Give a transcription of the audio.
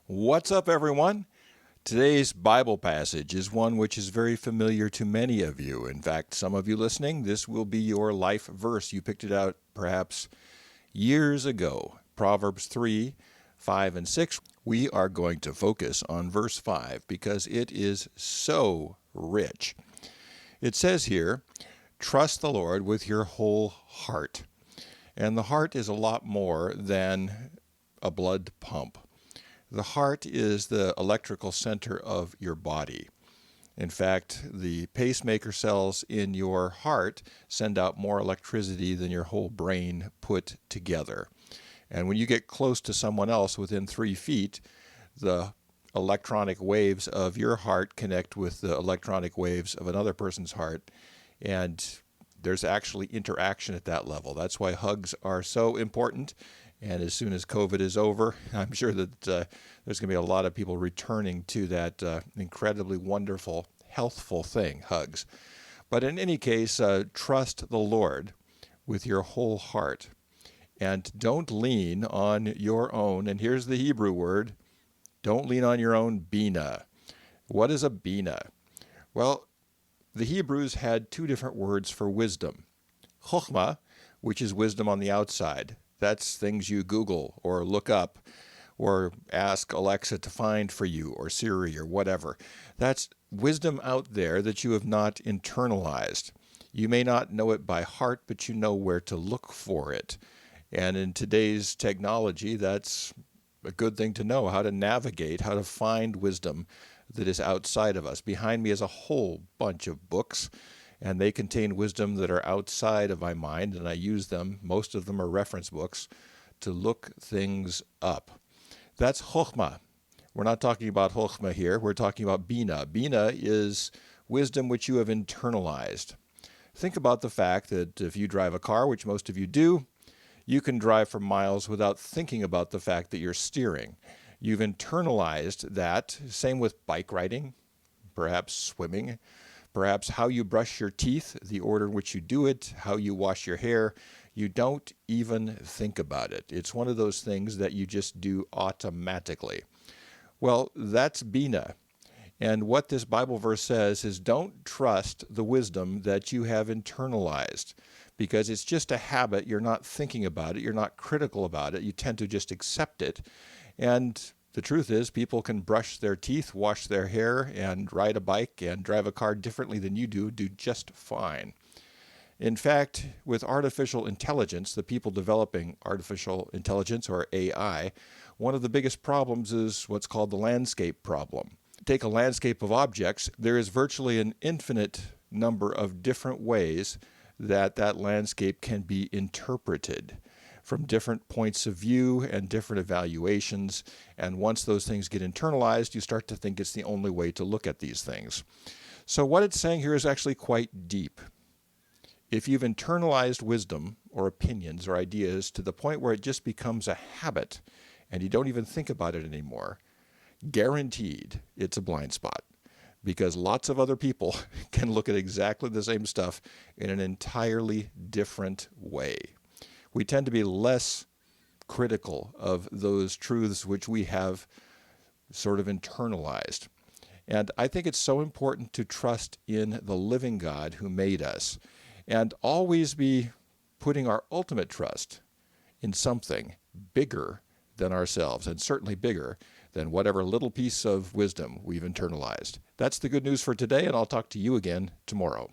What's up, everyone? Today's Bible passage is one which is very familiar to many of you. In fact, some of you listening, this will be your life verse. You picked it out perhaps years ago. Proverbs 3, 5, and 6. We are going to focus on verse 5 because it is so rich. It says here, trust the Lord with your whole heart. And the heart is a lot more than a blood pump. The heart is the electrical center of your body. In fact, the pacemaker cells in your heart send out more electricity than your whole brain put together. And when you get close to someone else within 3 feet, the electronic waves of your heart connect with the electronic waves of another person's heart, and there's actually interaction at that level. That's why hugs are so important. And as soon as COVID is over, I'm sure that there's going to be a lot of people returning to that incredibly wonderful, healthful thing, hugs. But in any case, trust the Lord with your whole heart. And don't lean on your own, and here's the Hebrew word, don't lean on your own Binah. What is a Binah? Well, the Hebrews had 2 different words for wisdom. Chokhmah, which is wisdom on the outside. That's things you Google or look up or ask Alexa to find for you or Siri or whatever. That's wisdom out there that you have not internalized. You may not know it by heart, but you know where to look for it. And in today's technology, that's a good thing to know, how to navigate, how to find wisdom that is outside of us. Behind me is a whole bunch of books, and they contain wisdom that are outside of my mind, and I use them, most of them are reference books, to look things up. That's Chokhmah. We're not talking about Chokhmah here, we're talking about Binah. Binah is wisdom which you have internalized. Think about the fact that if you drive a car, which most of you do, you can drive for miles without thinking about the fact that you're steering. You've internalized that. Same with bike riding, perhaps swimming, perhaps how you brush your teeth, the order in which you do it, how you wash your hair. You don't even think about it. It's one of those things that you just do automatically. Well, that's Binah. And what this Bible verse says is don't trust the wisdom that you have internalized, because it's just a habit. You're not thinking about it. You're not critical about it. You tend to just accept it. And the truth is, people can brush their teeth, wash their hair, and ride a bike and drive a car differently than you do just fine. In fact, with artificial intelligence, the people developing artificial intelligence, or AI, one of the biggest problems is what's called the landscape problem. Take a landscape of objects, there is virtually an infinite number of different ways that landscape can be interpreted from different points of view and different evaluations. And once those things get internalized, you start to think it's the only way to look at these things. So what it's saying here is actually quite deep. If you've internalized wisdom or opinions or ideas to the point where it just becomes a habit and you don't even think about it anymore, guaranteed it's a blind spot, because lots of other people can look at exactly the same stuff in an entirely different way. We tend to be less critical of those truths which we have sort of internalized. And I think it's so important to trust in the living God who made us, and always be putting our ultimate trust in something bigger than ourselves, and certainly bigger than whatever little piece of wisdom we've internalized. That's the good news for today, and I'll talk to you again tomorrow.